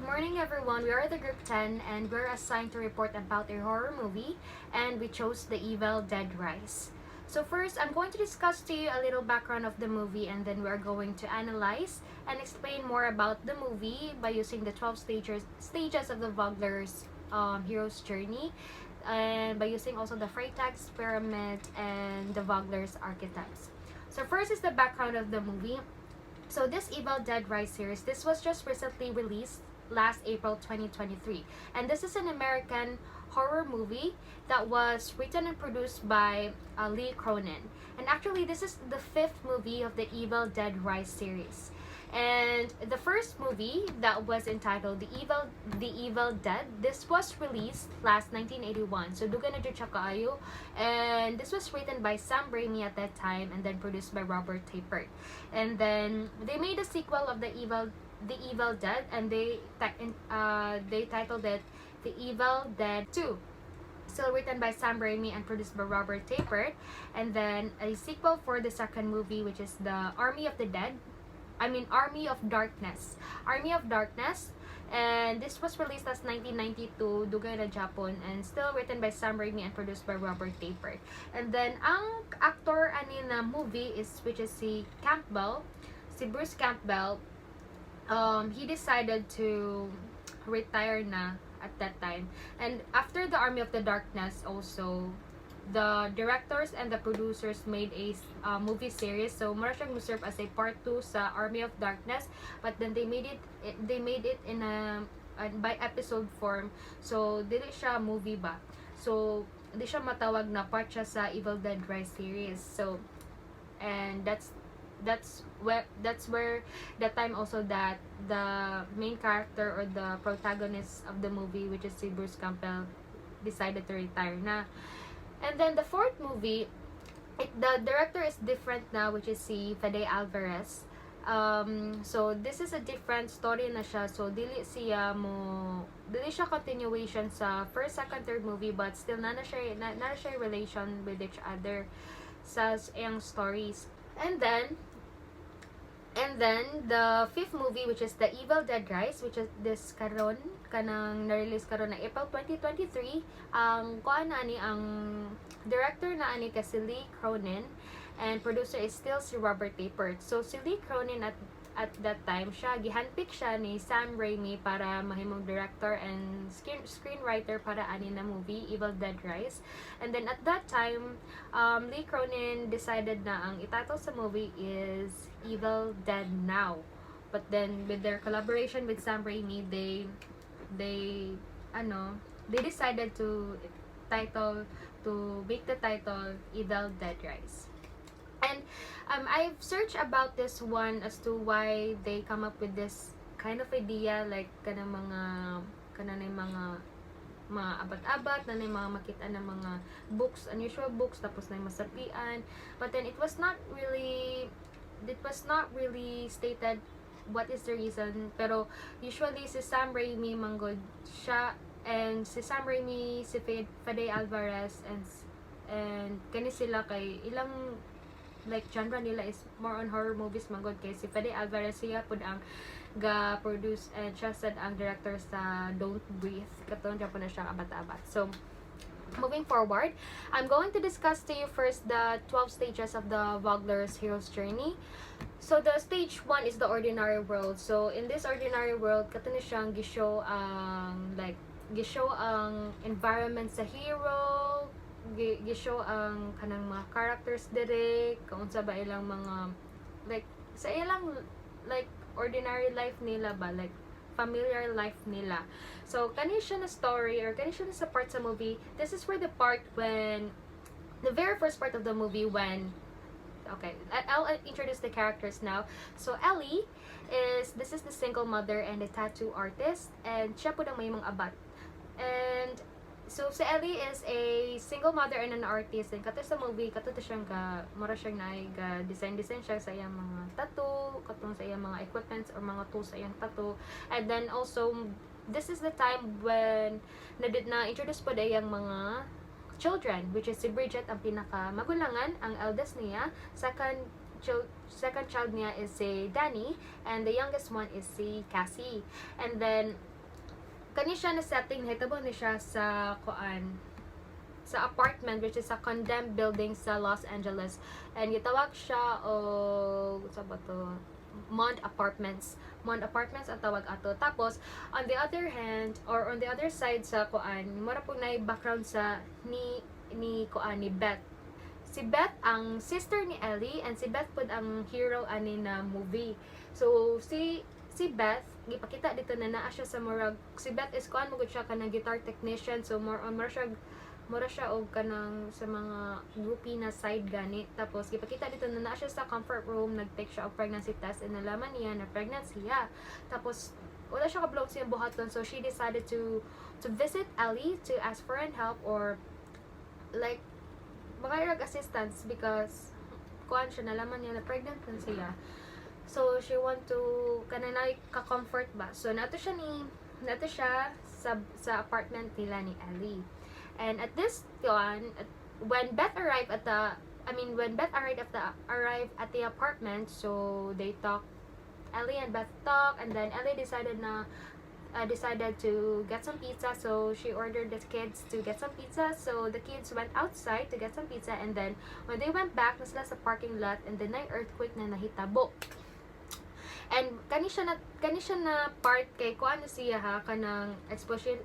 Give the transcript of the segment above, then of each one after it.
morning everyone. We are the group 10 and we're assigned to report about a horror movie and we chose The Evil Dead Rise. So first, I'm going to discuss to you a little background of the movie and then we're going to analyze and explain more about the movie by using the 12 stages of the Vogler's hero's journey and by using also the Freytag's pyramid and the Vogler's archetypes. So first is the background of the movie. So this Evil Dead Rise series, this was just recently released last April 2023. And this is an American horror movie that was written and produced by Lee Cronin. And actually, this is the 5th movie of the Evil Dead Rise series. And the first movie that was entitled The Evil Dead, this was released last 1981. So dugan na siya kaayo. And this was written by Sam Raimi at that time and then produced by Robert Tappert. And then they made a sequel of The Evil Dead and they titled it The Evil Dead 2. Still written by Sam Raimi and produced by Robert Tappert. And then a sequel for the second movie, which is the Army of Darkness. Army of Darkness. And this was released as 1992, dugay na Japon, and still written by Sam Raimi and produced by Robert Tappert. And then, ang actor ani na movie which is si Bruce Campbell. He decided to retire na at that time. And after the Army of the Darkness also, the directors and the producers made a movie series. So mura siyang serve as a part 2 sa Army of Darkness, but then they made it in a by episode form. So dili siya movie ba. So di siya matawag na part siya sa Evil Dead Rise series. So and that's where the time also that the main character or the protagonist of the movie, which is si Bruce Campbell, decided to retire na. And then the 4th movie, the director is different now, which is si Fede Alvarez. So this is a different story na siya. So dili siya continuation sa first, second, third movie, but still na siya relation with each other sa iyang stories. And then the 5th movie, which is The Evil Dead Rise, which is this kanang na-release karon na April 2023. Ang director na ani kasi Lee Cronin and producer is still si Robert Tappert. So si Lee Cronin at that time, gihandpick siya ni Sam Raimi para mahimong director and screenwriter para ani na movie Evil Dead Rise. And then at that time, Lee Cronin decided na ang ititle sa movie is Evil Dead Now. But then with their collaboration with Sam Raimi, they decided to make the title Evil Dead Rise. And I've searched about this one as to why they come up with this kind of idea, like kanang mga abat-abat na mga makita na mga books, unusual books, tapos na masapian. But then it was not really stated what is the reason. Pero usually si Sam Raimi manggod siya, and si Sam Raimi, si Fede Alvarez and kani sila kay ilang like genre nila is more on horror movies manggod, kay si Fede Alvarez siya pud ang ga-produce and siya sad ang director sa Don't Breathe. Katon siya po na siya abat-abat. So moving forward, I'm going to discuss to you first the 12 stages of the Vogler's hero's journey. So the stage 1 is the ordinary world. So in this ordinary world, kato na siyang gishow ang environment sa hero, gishow ang kanang mga characters dire, kaunsa ba ilang mga like sa ilang like ordinary life nila ba, like familiar life nila. So kani siya na story or kani siya na sa part sa movie. This is where the very first part of the movie when I'll introduce the characters now. So Ellie this is the single mother and a tattoo artist, and siya po ang may mga abat. And so si Ellie is a single mother and an artist, and kato sa movie kato siyang mura siyang design siya sa iyang mga tattoo, katong sa iyang mga equipments or mga tools sa iyang tattoo. And then also this is the time when na-introduce po da iyang mga children, which is si Bridget ang pinaka magulangan, ang eldest niya. Second child niya is si Danny, and the youngest one is si Cassie. And then kani siya na setting nahitabo ni siya sa kuan sa apartment which is a condemned building sa Los Angeles, and gitawag siya og sa ba to, Mond Apartments ang tawag ato. Tapos on the other hand or on the other side sa kuan mura po na background sa ni kuan ni Beth. Si Beth ang sister ni Ellie, and si Beth pud ang hero ani na movie. So si Beth gipakita dito na naa siya sa murag, si Beth is kuan mo gud siya kanang guitar technician, so mura siya og kanang sa mga groupie na side gani. Tapos gipakita dito na naa siya sa comfort room, nag-take siya og pregnancy test, and nalaman niya na pregnant siya. Tapos wala siya kablog siya buhaton, so she decided to visit Ellie to ask for an help or like mga assistance because kuan siya, nalaman niya na pregnant na siya. So she want to kananay ka-comfort ba. So nato siya sa apartment nila ni Ellie. And at this one, when Beth arrived at the apartment, so they talk. Ellie and Beth talk, and then Ellie decided to get some pizza, so she ordered the kids to get some pizza. So the kids went outside to get some pizza, and then when they went back, na sila sa parking lot, and then na earthquake na nahitabo. And kani siya na part kay kuan siya ha kanang exposition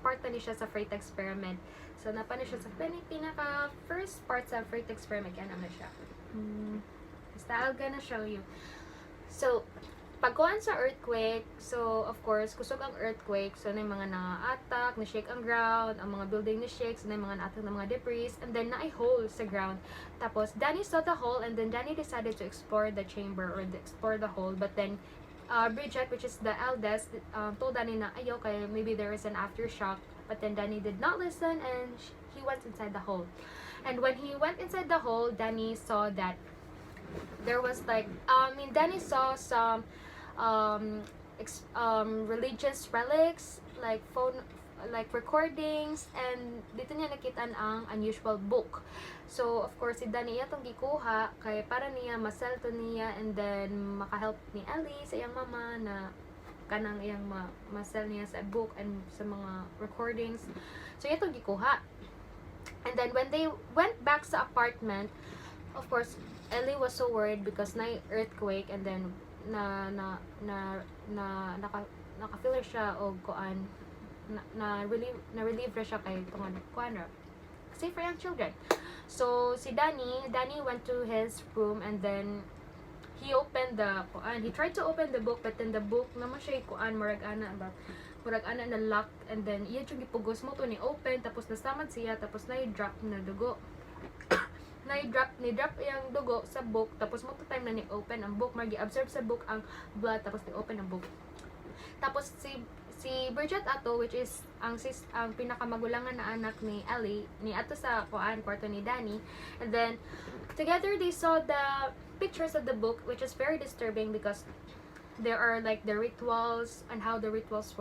part ni siya sa Freight Experiment. So napa na siya sa pinaka first part sa Freight Experiment, yan na siya. Basta I'll gonna show you. So pagkuhan sa earthquake, so of course kusog ang earthquake, so na mga na-attack, na-shake ang ground, ang mga building na-shake, so na mga na-attack ng mga debris, and then na-ay hole sa ground. Tapos Danny saw the hole, and then Danny decided to explore the chamber or explore the hole, but then Bridget, which is the eldest, told Danny na ayaw kaya maybe there is an aftershock, but then Danny did not listen, and he went inside the hole. And when he went inside the hole, Danny saw that there was like Danny saw some religious relics like recordings, and dito niya nakitaan ang unusual book. So of course si Danny itong gikuha kay para niya maselto niya, and then makahelp ni Ellie sa iyang mama na kanang iyang masel niya sa book and sa mga recordings. So itong gikuha, and then when they went back sa apartment, of course Ellie was so worried because na earthquake, and then naka-feel siya og kuan relieve siya kay tungod kuan ra safe for young children. So si Danny went to his room, and then he opened the kuan, he tried to open the book, but then the book naman siya kuan murag ana na lock, and then iya yung gipugos mo to ni open, tapos nasamad siya, tapos na-drop na dugo ni-drop yung dugo sa book, tapos mo to time na ni-open ang book, magi-absorb sa book ang blood, tapos ni-open ang book. Tapos si Bridget ato, which is ang pinakamagulangan na anak ni Ellie, ni ato sa kwarto ni Danny, and then together they saw the pictures of the book, which is very disturbing because there are like the rituals and how the rituals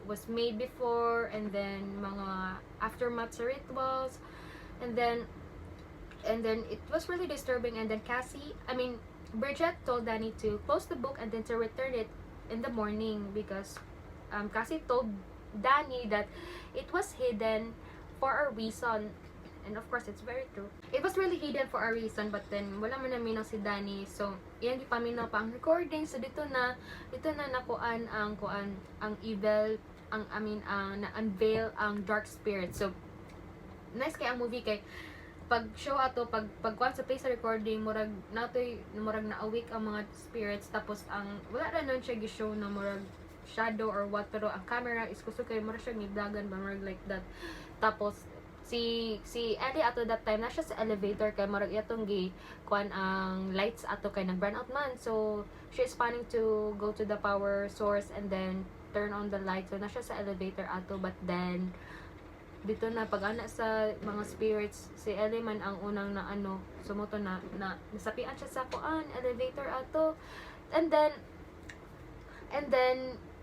was made before, and then mga aftermath sa rituals, and then it was really disturbing. And then Bridget told Danny to close the book and then to return it in the morning because Cassie told Danny that it was hidden for a reason, and of course it's very true. It was really hidden for a reason, but then wala man naminaw si Danny, so iyan gipaminaw pa ang recording. So dito na nakuan ang evil, na-unveil ang dark spirit. So nice kay ang movie kay pag show ato pagkuan sa place sa recording, murag na-awake ang mga spirits, tapos ang wala ra nun siya gi-show na murag shadow or what, pero ang camera is kusog kay murag siya giblagan ba murag like that. Tapos si Ellie ato that time na siya sa elevator kay murag itong kuan ang lights ato kay nag-burn out man, so she is planning to go to the power source and then turn on the light. So na siya sa elevator ato, but then dito na pag-ana sa mga spirits, si Ellie man ang unang sumuto na nasapian siya sa kuan elevator ato, and then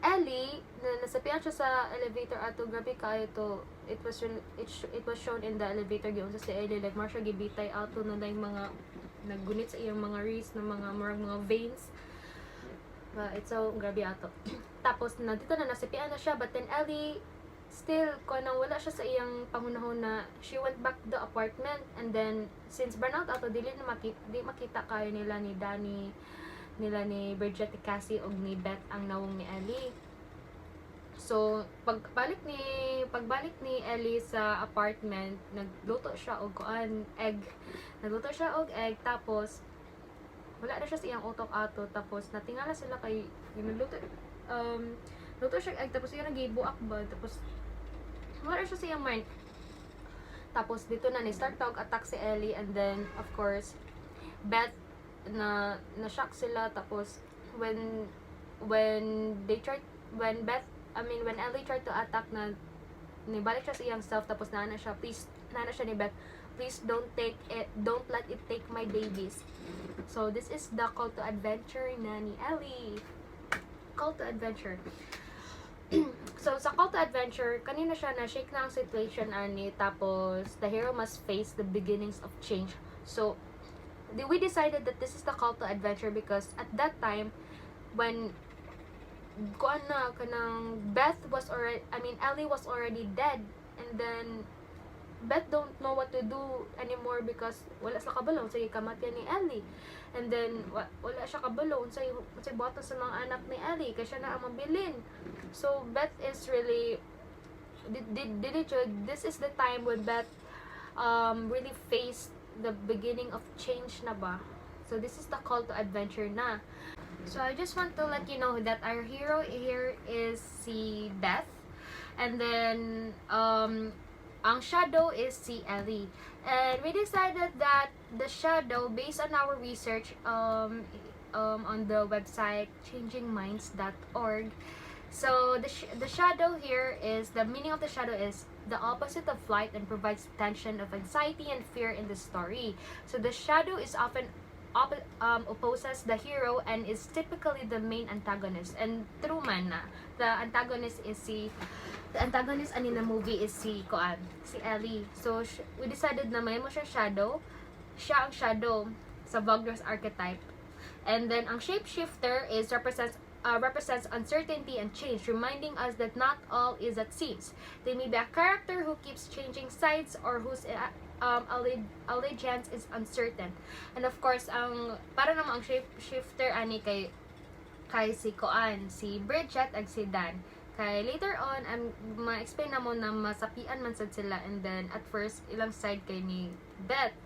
Ellie na nasapian siya sa elevator ato. Grabe kayo to, it was shown in the elevator gyud sa si Ellie like mar siya gibitay ato na yung mga naggunit sa iyang mga wrist na mga veins. It's so grabe ato. Tapos dito na nasipian na siya, but then Ellie still nang wala siya sa iyang pangunahon na she went back to the apartment, and then since burnout ato di makita kayo nila ni Danny, nila ni Bridget, ni Cassie og ni Beth ang nawong ni Ellie. So pagbalik ni Ellie sa apartment, nagluto siya og egg. Nagluto siya og egg, tapos wala na siya sa iyang utok ato, tapos natingala sila kay nagluto luto siya egg, tapos yung nagibuak ba, tapos wala siya sa iyang mind. Tapos dito na ni start tawag attack si Ellie, and then of course Beth na shock sila. Tapos when Ellie tried to attack, na nibalik siya sa iyang self, tapos nana siya ni Beth, please don't let it take my babies. So this is the call to adventure na ni Ellie. Call to adventure. So sa call to adventure, kanina siya na shake na ang situation ani, tapos the hero must face the beginnings of change. So we decided that this is the call to adventure because at that time when Ellie was already dead, and then Beth don't know what to do anymore because wala sa kabalo sa kamatyan ni Ellie. And then wala siya kabalo sa boto sa mga anak ni Ellie kasi siya na ang mabilin. So Beth is really this is the time when Beth really faced the beginning of change na ba. So this is the call to adventure na. So I just want to let you know that our hero here is si Beth, and then ang shadow is si Ellie. And we decided that the shadow, based on our research on the website changingminds.org, so the shadow here is, the meaning of the shadow is the opposite of light and provides tension of anxiety and fear in the story. So the shadow is often opposes the hero and is typically the main antagonist. And true man na, the antagonist ani na movie is si Ellie. So we decided na may mo siya ang shadow sa Wagner's archetype. And then ang shapeshifter is represents uncertainty and change, reminding us that not all is as seems. They may be a character who keeps changing sides or whose allegiance is uncertain. And of course, para naman ang shapeshifter ani kay si Bridget ag si Dan. Kay later on, ma-explain na mo na masapian man sad sila, and then at first ilang side kay ni Beth,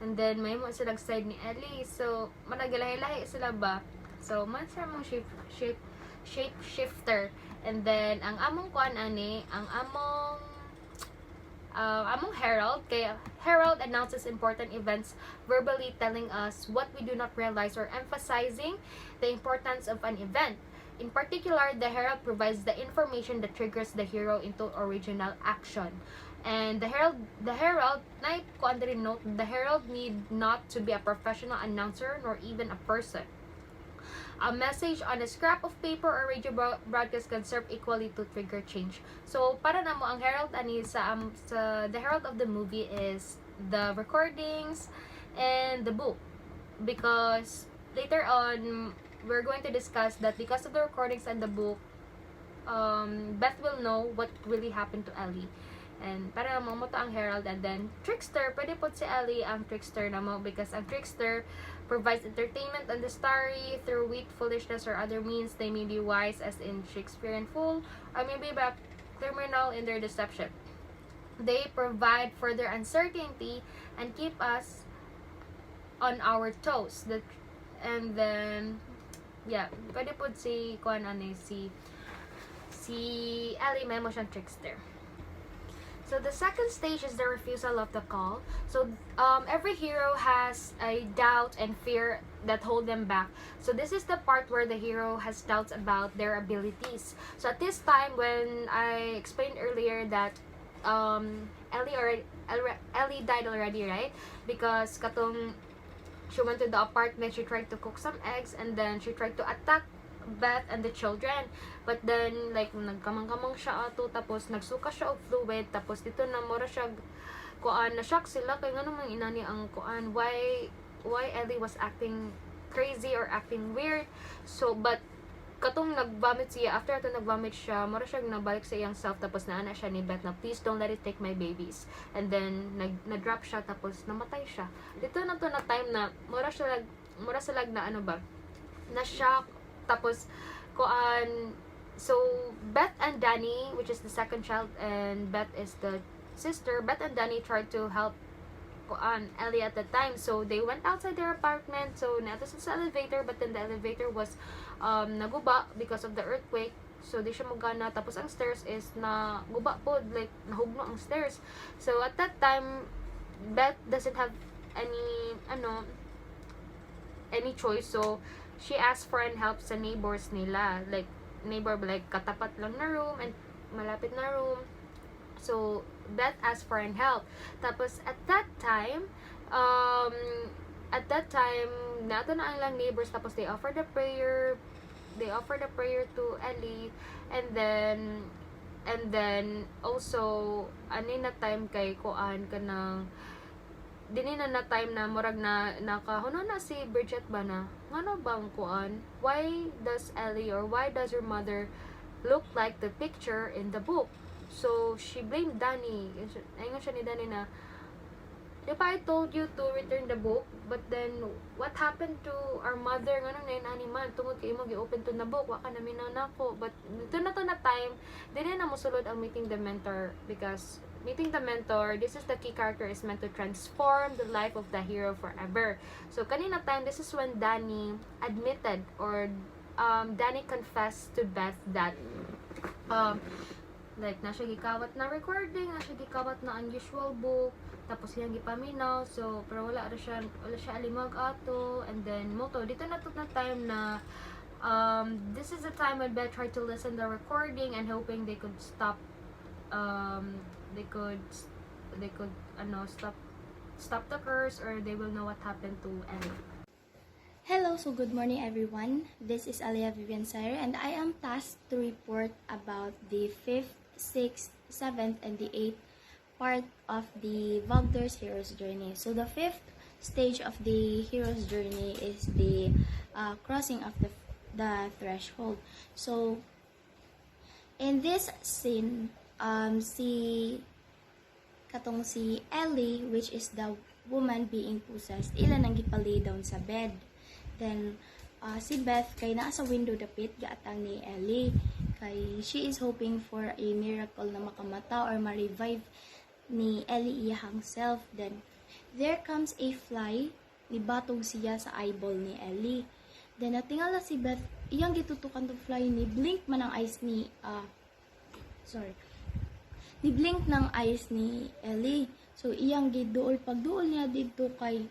and then may mo silang side ni Ellie. So managalahi-lahi sila ba. So man siya mong shapeshifter. And then ang among among herald, kay herald announces important events verbally, telling us what we do not realize or emphasizing the importance of an event. In particular, the herald provides the information that triggers the hero into original action. And the herald note, the herald need not to be a professional announcer nor even a person. A message on a scrap of paper or radio broadcast can serve equally to trigger change. So para namo ang herald ani sa the herald of the movie is the recordings and the book, because later on we're going to discuss that because of the recordings and the book, Beth will know what really happened to Ellie. And para mo to ang herald. And then trickster, pwede po si Ellie ang trickster na mo, because ang trickster provides entertainment on the story through wit, foolishness, or other means. They may be wise, as in Shakespearean fool, or maybe criminal in their deception. They provide further uncertainty and keep us on our toes. And then pwede po si Ellie, may mo siyang trickster. So the second stage is the refusal of the call. So every hero has a doubt and fear that hold them back. So this is the part where the hero has doubts about their abilities. So at this time, when I explained earlier that Ellie died already, right? Because katong she went to the apartment, she tried to cook some eggs, and then she tried to attack Beth and the children. But then nagkamang-kamang siya ato, tapos nagsuka siya og fluid, tapos dito na mura siya na-shock sila kay ngano man inani ang why Ellie was acting crazy or acting weird. So but katong nag-vomit siya, after ato nag-vomit siya, mura siya nabalik sa iyang self, tapos naana siya ni Beth na, please don't let it take my babies. And then, na-drop siya, tapos namatay siya. Dito na to na time na, mura sa lag na ano ba, na-shock, tapos, so, Beth and Danny, which is the second child, and Beth is the sister, Beth and Danny tried to help Ellie at the time. So they went outside their apartment. So nato sa elevator, but then the elevator was naguba because of the earthquake. So di siya magana, tapos ang stairs is na guba po, like nahugno ang stairs. So at that time, Beth doesn't have any choice. So she asked for help sa neighbors nila, like neighbor like katapat lang na room and malapit na room. So Beth asked for help. Tapos at that time, nato na ang lang neighbors, tapos they offered a prayer to Ellie, and then also ani na time kay kuan kanang dini na time na murag na nakahuno na si Bridget ba na ngano bang kuan, why does Ellie or why does your mother look like the picture in the book? So she blamed Danny. Ayun siya ni Danny na, di ba I told you to return the book, but then what happened to our mother nga nung nainaniman tungod kay mo gi-open to na book, wa ka namin na nako. But dito na to na time dili na mosulod ang meeting the mentor, because meeting the mentor, this is the key character, is meant to transform the life of the hero forever. So kanina time, this is when Danny admitted, or Danny confessed to Beth that like nasa gikawat na recording, nasa gikawat na unusual book, tapos siyang gipaminaw. So pero wala siya alimag ato. And then moto dito na to na time na this is the time when Beth tried to listen the recording and hoping they could stop stop the curse, or they will know what happened to Ellie. Hello, so good morning everyone. This is Alia Vivian Sayer, and I am tasked to report about the 5th, 6th, 7th, and the 8th part of the Wagner's Hero's Journey. So the 5th stage of the hero's journey is the crossing of the threshold. So in this scene, si Ellie, which is the woman being possessed, ilan ang gipalay down sa bed. Then si Beth kay naa sa window dapit gaatang ni Ellie, kay she is hoping for a miracle na makamata or ma-revive ni Ellie iyahang self. Then there comes a fly, nibatog siya sa eyeball ni Ellie. Then natingala si Beth, iyang gitutukan to fly, ni blink man ang eyes ni ni blink ng eyes ni Ellie. So iyang giduol, pagduol niya dito kay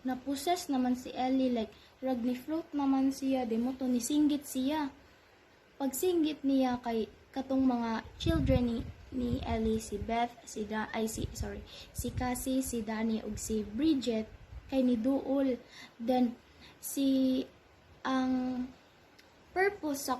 na-possess naman si Ellie, like rag ni float naman siya, demo to nisinggit siya. Pagsinggit niya kay katong mga children ni Ellie, si Beth, si Cassie, si Danny ug si Bridget kay ni duol. Then ang purpose sa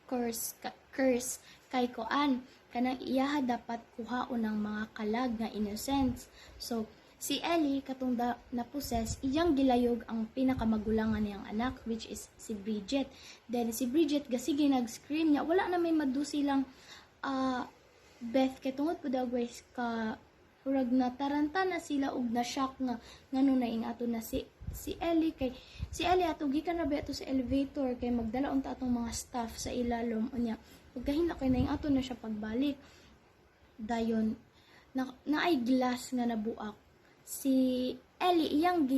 curse kay koan kanang iyaha dapat kuhaon ng mga kalag nga innocents. So si Ellie katong na-possess, iyang gilayog ang pinakamagulangan niyang anak, which is si Bridget. Then si Bridget gasige nag-scream niya, wala na may madusi lang Beth kay tungod po daw guys ka hurag na taranta na sila ug na shock nga ngano na ing ato na si Ellie, kay si Ellie ato gikan ra ba ato sa elevator kay magdala unta atong mga staff sa ilalom unya pagkahinla kay na ing ato na siya pagbalik dayon na ay glass nga nabuak. Si Ellie iyang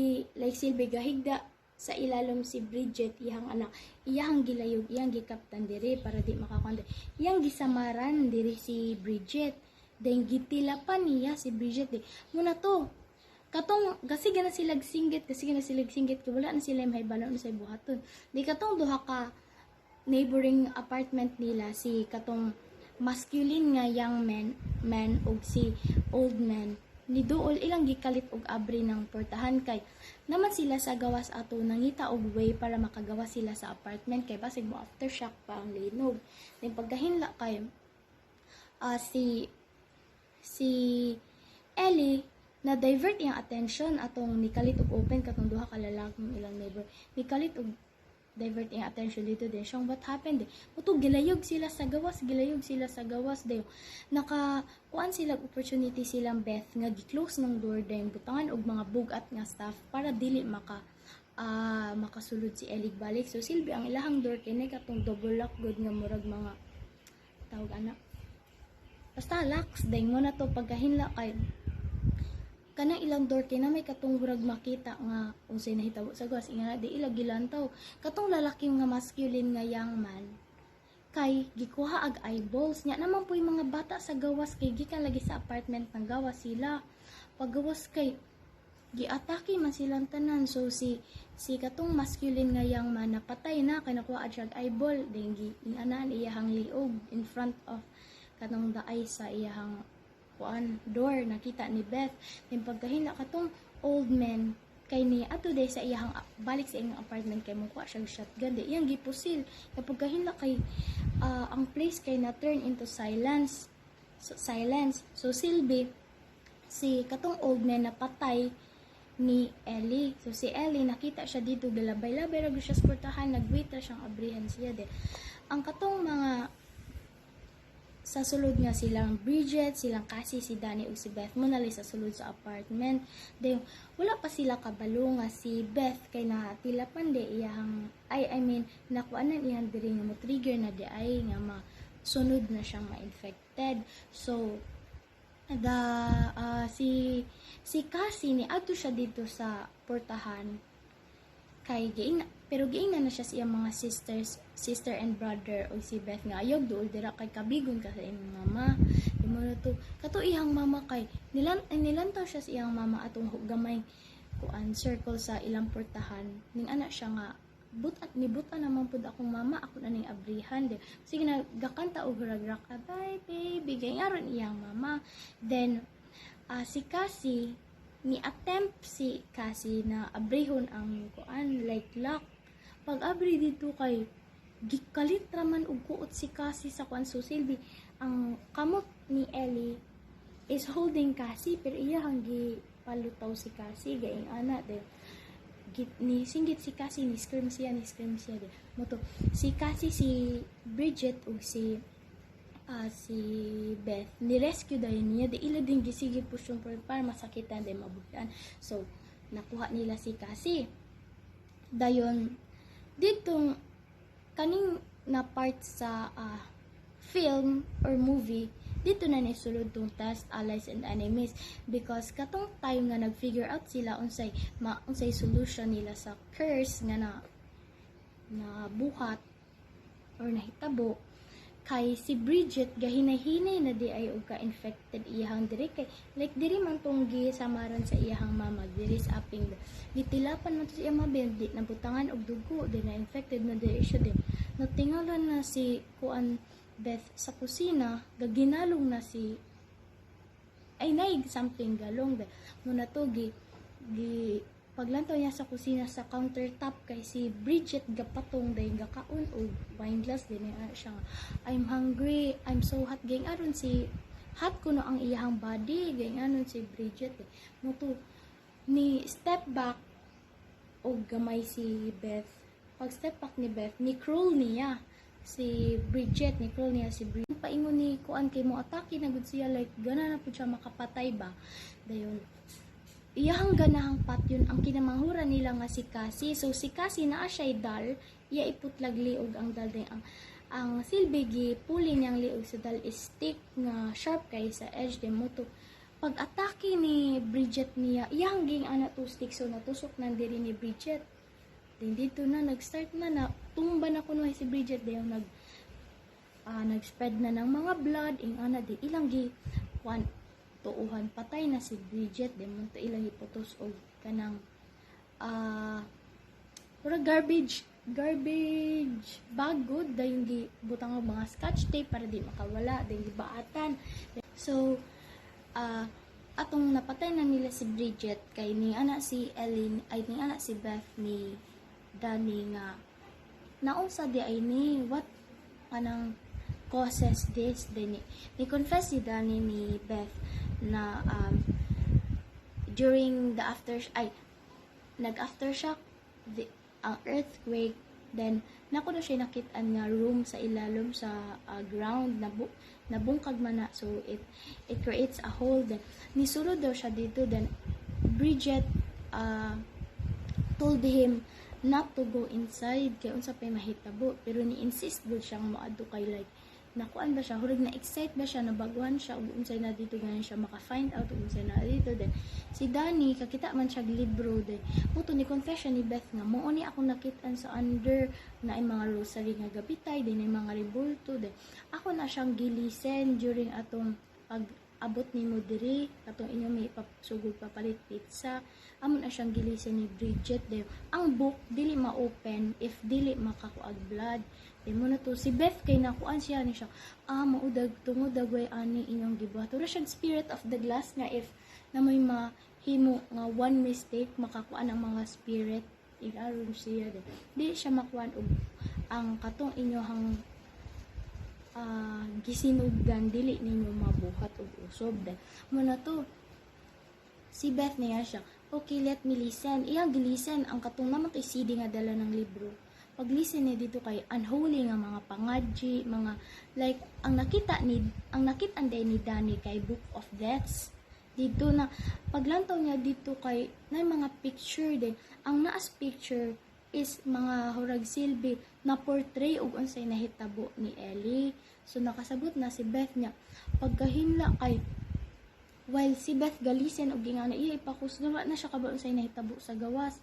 silbi gahigda sa ilalom si Bridget iyang anak, iyang gilayog, iyang gikaptan diri para di makakonde, iyang gisamaran diri si Bridget, then gitilapan niya si Bridget di muna to katong gasige na sila singgit kay wala na sila mahibalo na sa buhaton. Di katong duha ka neighboring apartment nila, si katong masculine nga young man ug si old man ni duol ilang gikalit og abri ng portahan kay naman sila sa gawas ato nangita og way para makagawas sila sa apartment kay basig mo aftershock pa ang linog. Then pagkahinla kay si Ellie na divert iyang attention atong nikalit og open katong duha ka lalaki ilang neighbor, nikalit og divert ang attention dito din siyang what happened muto gilayog sila sa gawas dayo kuan sila opportunity silang Beth nga gi-close ng door din butangan og mga bugat nga staff para dili makasulod si Ellie balik. So silbi ang ilahang door kini katong double lock good nga murag mga tawag ana basta locks dahil mo na to pagkahinla kay kanang ilang door kay na may katong murag makita nga unsay nahitabo sa gawas inga di ila gilantaw katong lalaki nga masculine nga young man kay gikuha ag eyeballs nya naman po yung mga bata sa gawas kay gikan lagi sa apartment ng gawas sila paggawas kay giatake man silang tanan. So si katong masculine nga young man napatay na kay nakuha ad eyeball then giinganan iyahang liog in front of kanang daay sa iyahang kuan door nakita ni Beth. Then pagkahina katong old man kay ni ato day sa iyahang balik sa iyang apartment kay mukuha siyang shotgun di iyang gipusil kapag kahina kay ang place kay na turn into silence. So silbi si katong old man napatay ni Ellie. So si Ellie nakita siya dito galabay-labay ra siya sa portahan nagwait ra siyang abrihan siya de. Ang katong mga sa sulod nga silang Bridget, silang Cassie, si Danny ug si Beth mo nali sa sulod sa apartment. Then wala pa sila kabalo nga si Beth kay natilapan de iyang I mean nakuanan iyang diri nga mo trigger na di ay nga masunod na siyang ma-infected. So si Cassie ni adto siya dito sa portahan kay giingnan na siya sa iyang mga sister and brother o si Beth nga ayog duol dira kay kabigon ka sa imong mama imo na to kato iyang mama kay nilantaw siya sa iyang mama atong gamay kuan circle sa ilang portahan ning ana siya nga nibutan naman pud akong mama ako na ning abrihan de sige na gakanta og hurag-rak bye baby gay aron iyang mama. Then si Cassie ni attempt si Cassie na abrihon ang kuan like lock pag abri dito kay gikalit raman og kuot si Cassie sa kuan. So silbi ang kamot ni Ellie is holding Cassie pero iya hang gipalutaw si Cassie gaing ana de ni singgit si Cassie ni scream siya de moto si Cassie si Bridget ug si Beth ni-rescue dayon niya di ila din gisige pushon para masakitan din mabutan. So nakuha nila si Cassie dayon ditong kaning na part sa film or movie dito na nisulod tong test allies and enemies because katong time nga nag-figure out sila unsay solution nila sa curse nga na buhat or nahitabo kay si Bridget gahinay-hinay na di ay og ka-infected iyahang diri kay like diri man tong gisamaran sa iyahang mama diri sa aping gitilapan man to siya mabendi nabutangan og dugo di na infected na diri siya din natingalan na si kuan Beth sa kusina gaginalong na si ay naig something galong de muna to gi paglantaw niya sa kusina sa countertop kay si Bridget gapatong day gakaon og wine glass din siya I'm hungry, I'm so hot gang aron si hot kuno ang iyang body gang anon si Bridget mo to ni step back og gamay si Beth pag step back ni Beth ni crawl niya si Bridget ni crawl niya si Bridget paingon ni kuan kay mo atake na gud siya like gana na pud siya makapatay ba dayon iyahang ganahang patyon ang kinamanghuran nila nga si Cassie. So si Cassie naa siya dal, iya iputlag liog ang dal day ang silbi gi puli niyang liog sa dal is stick nga sharp kay sa edge de moto. Pag atake ni Bridget niya, iyang ging ana to stick so natusok nang diri ni Bridget. Then dito na nag-start na tumba na kuno si Bridget dayon nag-spread na ng mga blood ing ana di ilang gi tuuhan patay na si Bridget de mo to ilang iputos og kanang garbage bag good dayon gi butang og mga scotch tape para di makawala dayon gibaatan. So atong napatay na nila si Bridget kay ni ana si Ellen ay ni ana si Beth ni Danny nga naunsa di ay ni what anang causes this then ni confess si Danny ni Beth na during the nag-aftershock ang earthquake Then nako na siya nakit-an nga room sa ilalom sa ground nabungkag man na, so it creates a hole. Then nisulod daw siya dito. Then Bridget told him not to go inside kay unsa pay mahitabo, pero ni insist gud siyang moadto kay like nakuan ba siya, hurag na excite ba siya, nabaguhan siya ug unsay na dito ganan siya maka-find out ug unsay na dito. Then si Danny kakita man siya libro. Then muto ni confession ni Beth nga mao ni ako nakit-an sa under na ay mga rosary nga gabitay, din ay mga rebulto. Then ako na siyang gilisen during atong pag abot ni mo diri katong inyo may sugod papalit pizza, amon na siyang gilisen ni Bridget. Then ang book dili ma-open if dili makakuag blood. Then mo na to si Beth kay nakuan siya ni siya maudag tungod dagway ani inyong gibuhat ura siya spirit of the glass nga if na may mahimo nga one mistake makakuan ang mga spirit igaron siya. Then di siya makuan og ang katong inyohang gisinugdan dili ninyo mabuhat og usob. Then mo na to si Beth niya siya okay, let me listen. Iyang gilisen ang katong naman kay CD nga dala ng libro. Pag listen ni dito kay unholy nga mga pangadji, mga like ang nakitaan day ni Danny kay Book of Deaths. Dito na paglantaw niya dito kay na mga picture din. Ang naas picture is mga hurag silbi na portray og unsay nahitabo ni Ellie. So nakasabot na si Beth niya pagkahinla kay while si Beth galisen og gingana iya ipakusgawa na siya kabaon say nahitabo sa gawas.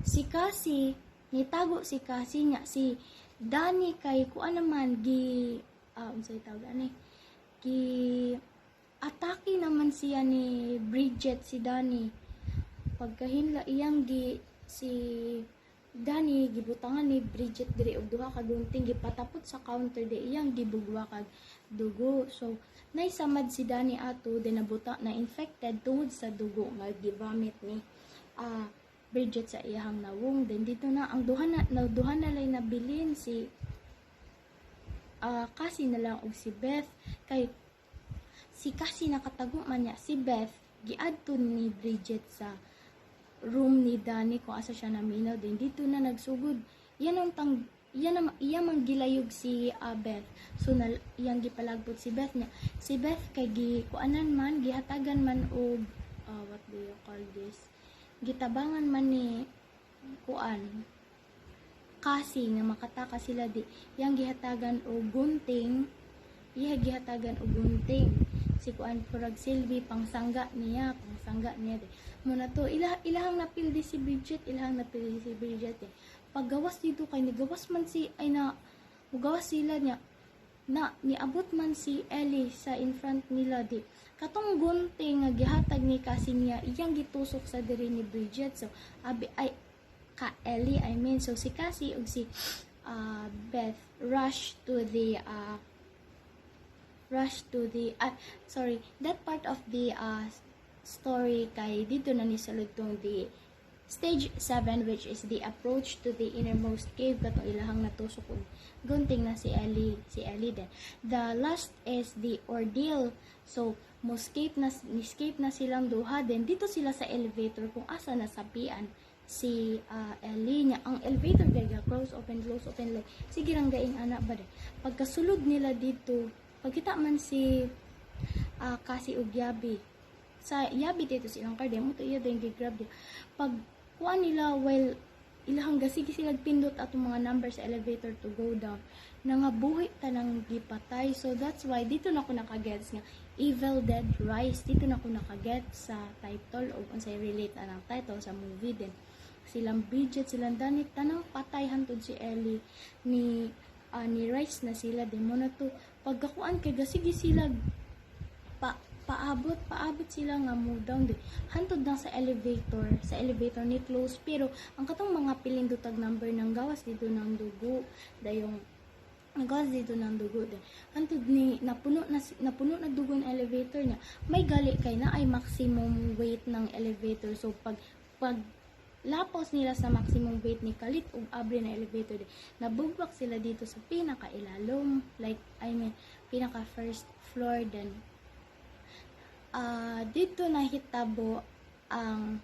Si Cassie nitago si Cassie nga si Danny kay kuan naman unsay tawag ani gi atake naman siya ni Bridget si Danny pagkahinla iyang si Danny gibutangan ni Bridget diri og duha ka gunting gipatapot sa counter di iyang gibugwa kag dugo. So naisamad si Danny ato din nabuta na infected tungod sa dugo nga givomit ni Bridget sa iyang nawong. Then dito na ang duha na lay nabilin si Cassie na lang og si Beth kay si Cassie nakatago man niya si Beth giadto ni Bridget sa room ni Danny kung asa siya naminaw. Then dito na nagsugod iya mang gilayog si Beth. So iyang gipalagbot si Beth niya. Si Beth kay gikuanan man gihatagan man og what do you call this? Gitabangan man ni kuan kasi nga makataka sila di. Iyang gihatagan og gunting. Si kuan purag silbi pangsangga niya di. Muna to ilahang napildi si Bridget, paggawas dito kay nigawas man mugawas sila niya na niabot man si Ellie sa in front nila di katong gunting nga gihatag ni kasi niya iyang gitusok sa diri ni Bridget. So Ellie so si Cassie ug si Beth rush to the that part of the story kay dito na ni saludtong the stage 7 which is the approach to the innermost cave katong ilahang natusok og gunting na si Ellie din. The last is the ordeal. So escape na silang duha. Then dito sila sa elevator kung asa nasapian si Ellie niya. Ang elevator kaya close open like sige rang gaing ana ba de. Pagkasulod nila dito pagkita man si Cassie ug Yabi dito silang card mo to iya din gi-grab di pag kuan nila while ilahang gasigi sila pindot atong mga number sa elevator to go down nangabuhi tanang gipatay. So that's why dito na ko nakagets nga Evil Dead Rise. Dito na ko nakagets sa title o unsay relate anang title sa movie din. Silang Bridget, silang Danny tanang patay hantod si Ellie ni Rice na sila din mo na to pagkakuan kay gasigi sila paabot sila nga mo down di hantod na sa elevator ni close pero ang katong mga pilindotag number ng gawas dito ng dugo dayong gawas dito ng dugo di hantod ni napuno na dugo ng elevator niya may gali kay na ay maximum weight ng elevator. So pag lapos nila sa maximum weight ni kalit ug abre na elevator di nabugbak sila dito sa pinakailalom like pinaka first floor. Then dito nahitabo ang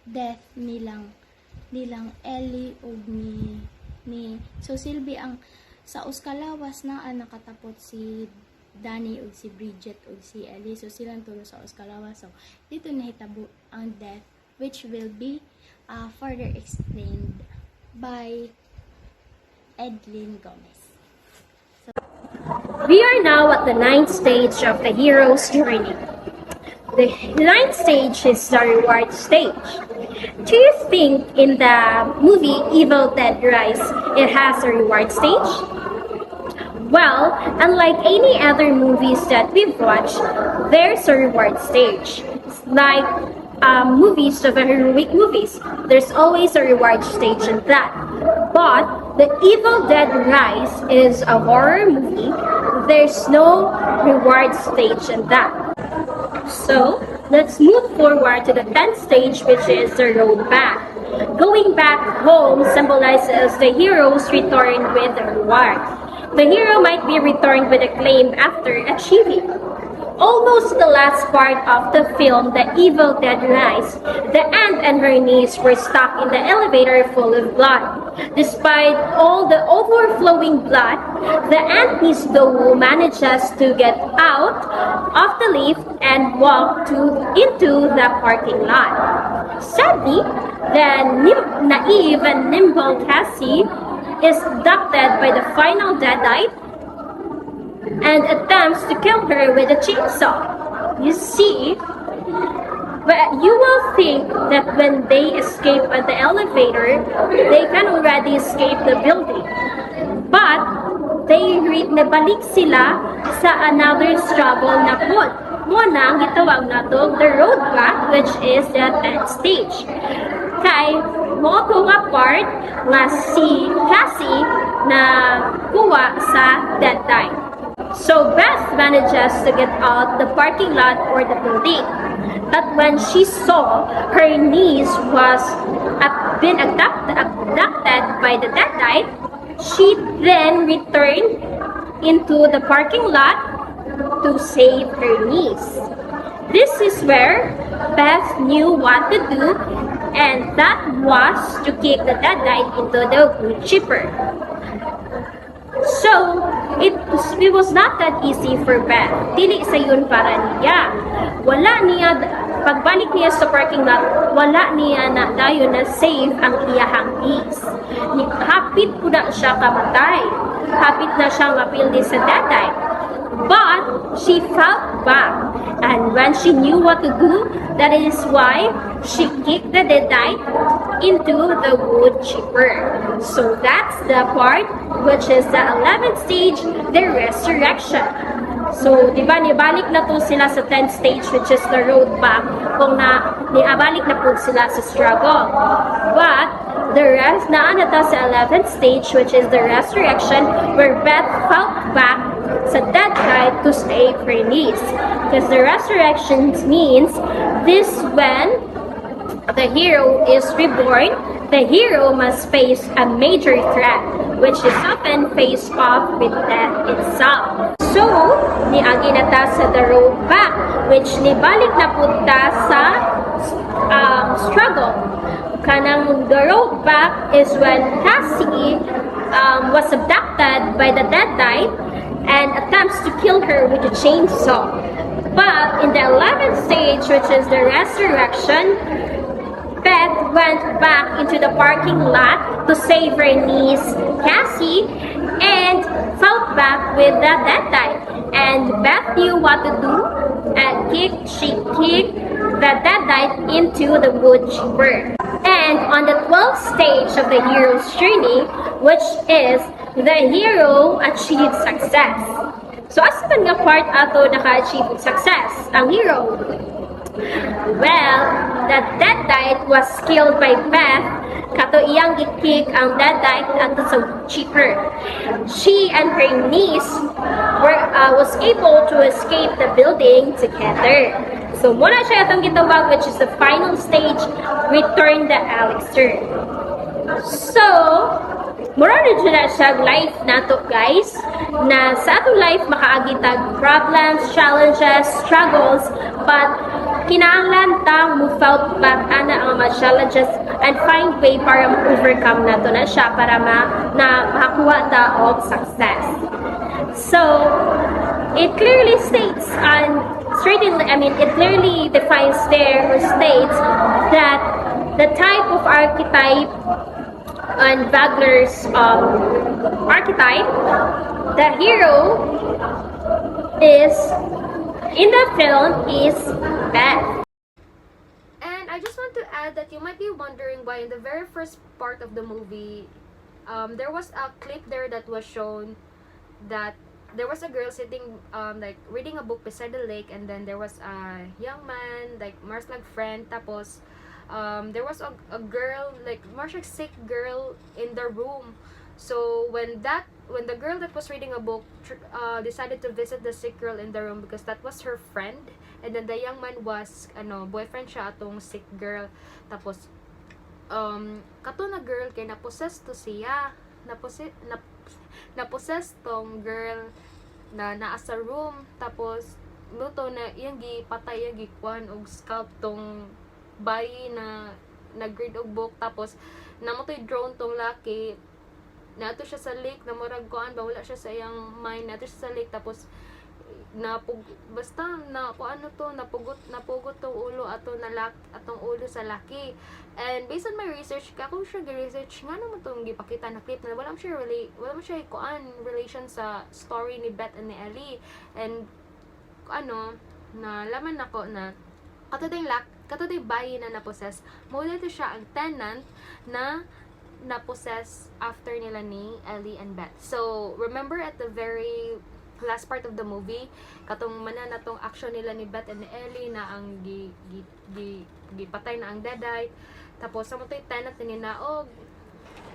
death nilang Ellie ug ni So silbi ang sa Uskalawas na nakatapot si Danny o si Bridget o si Ellie. So silang tulo sa Uskalawas. So dito nahitabo ang death, which will be further explained by Edlin Gomez. We are now at the ninth stage of the hero's journey. The ninth stage is the reward stage. Do you think in the movie Evil Dead Rise it has a reward stage? Well, unlike any other movies that we've watched, there's a reward stage. Like movies of heroic movies, there's always a reward stage in that. But the Evil Dead Rise is a horror movie. There's no reward stage in that. So, let's move forward to the 10th stage, which is the road back. Going back home symbolizes the hero's return with the reward. The hero might be returned with acclaim after achieving. Almost the last part of the film, The Evil Dead Rise, the aunt and her niece were stuck in the elevator full of blood. Despite all the overflowing blood, the aunt niece though manages to get out of the lift and walk into the parking lot. Sadly, the naive and nimble Cassie is abducted by the final deadite and attempts to kill her with a chainsaw. You see, but you will think that when they escape at the elevator, they can already escape the building. But nabalik sila sa another struggle na pod. Muna ang gitawag na to the road back, which is the 10th stage. Kay mo ko nga part nga si Cassie na kuha sa that time. So Beth manages to get out the parking lot or the building. But when she saw her niece was been abducted by the deadite, she then returned into the parking lot to save her niece. This is where Beth knew what to do, and that was to kick the deadite into the wood chipper. So, it was not that easy for Beth. Dili sa yun para niya. Pagbalik niya sa parking lot, wala niya na dayon na save ang iyahang niece. Hapit po na siya kamatay. Hapit na siyang mapildi sa deadite. But she fought back, and when she knew what to do, that is why she kicked the deadite into the wood chipper. So that's the part which is the 11th stage, the resurrection. So, di ba, nibalik na to sila sa 10th stage, which is the road back, kung niabalik na po sila sa struggle. But, the rest, naanata sa 11th stage, which is the resurrection, where Beth fought back sa deadite to save her niece. Because the resurrection means this when the hero is reborn, the hero must face a major threat, which is often faced off with death itself. So, niagi na ta sa the road back, which nibalik na punta sa struggle. Kanang the road back is when Cassie was abducted by the deadite and attempts to kill her with a chainsaw. But in the 11th stage, which is the resurrection, Beth went back into the parking lot to save her niece, Cassie, and fought back with the deadite. And Beth knew what to do, and she kicked the deadite into the wood chipper. And on the 12th stage of the hero's journey, which is the hero achieved success. So, asa man nga part ato naka-achieve success ang hero? Well, the deadite was killed by Beth kato iyang gikick ang deadite ato sa chipper. She and her niece was able to escape the building together. So, muna siya itong gitawag, which is the final stage, return the elixir. So, mura rin siya life nato guys, na sa atong life makaagitag problems, challenges, struggles, but kinahanglan ta mo felt back ana ang mga challenges and find way para ma-overcome nato na siya para makakuha ta og success. So, it clearly states and it clearly defines there or states that the type of archetype and Wagner's archetype, the hero is in the film is Beth. And I just want to add that you might be wondering why in the very first part of the movie, there was a clip there that was shown that there was a girl sitting like reading a book beside the lake, and then there was a young man like Mars like friend, tapos there was a girl like Mars like sick girl in the room. So when the girl that was reading a book decided to visit the sick girl in the room because that was her friend, and then the young man was boyfriend siya atong sick girl, tapos kato na girl kay na-possess to siya, na-possess tong girl na naa sa room, tapos luto na iyang gipatay iyang gikuan og scalp tong bayi na nag-read og book, tapos namotoy drone tong laki, nato siya sa lake na murag kuan ba, wala siya sa iyang mind, nato siya sa lake, tapos basta na napugot tong ulo atong ulo sa laki. And based on my research, kako siya gi-research nga naman tong gipakita na clip na wala mo siya kuan relation sa story ni Beth and ni Ellie. And nalaman nako na katuday bayi na na-possess, mo dito siya ang tenant na na-possess after nila ni Ellie and Beth. So remember at the very last part of the movie, katong natong action nila ni Beth and ni Ellie na ang gipatay na ang deadite, tapos sa motoy tenant ni naog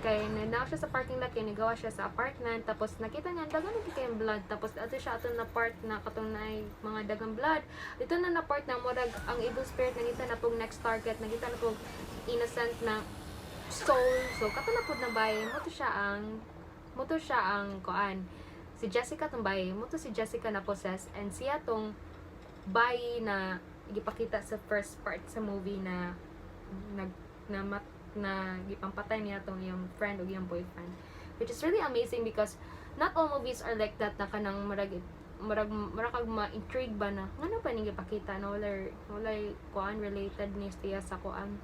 kay nanaw siya sa parking lot, kay nigawa siya sa apartment, tapos nakita niya dagang kayong blood, tapos ato siya ato na part na katong naay mga dagang blood dito na part na murag ang evil spirit nakita na pong next target, nakita na pong innocent na soul. So kato na pud na bayi mo to siya ang kuan si Jessica tong bayi mo to si Jessica na possess, and siya tong bayi na gipakita sa first part sa movie na gipampatay niya tong yung friend o yung boyfriend, which is really amazing because not all movies are like that na kanang murag kag ma-intrigue ba na ngano pa ning gipakita na wala kuan related ni siya sa kuan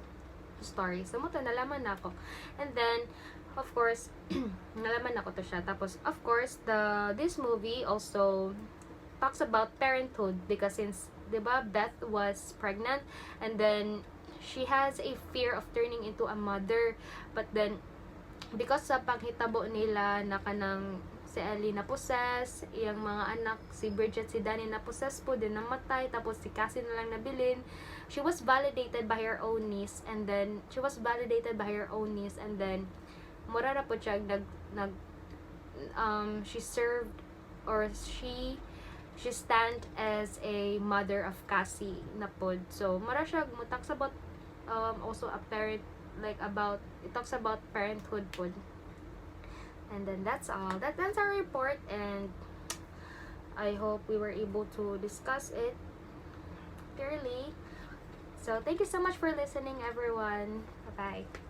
story. So mo to nalaman nako, and then of course nalaman nako to siya. Tapos of course this movie also talks about parenthood because since 'di ba Beth was pregnant, and then she has a fear of turning into a mother, but then because sa paghitabo nila na kanang si Ellie na possess, iyang mga anak si Bridget, si Danny na possess po din namatay, tapos si Cassie na lang nabilin. She was validated by her own niece, and then mura na po siya she served or she stand as a mother of Cassie na pod. So mura siya mo talks about also a parent, like about it talks about parenthood pod. And then that's all. That's our report, and I hope we were able to discuss it clearly. So thank you so much for listening, everyone. Bye bye.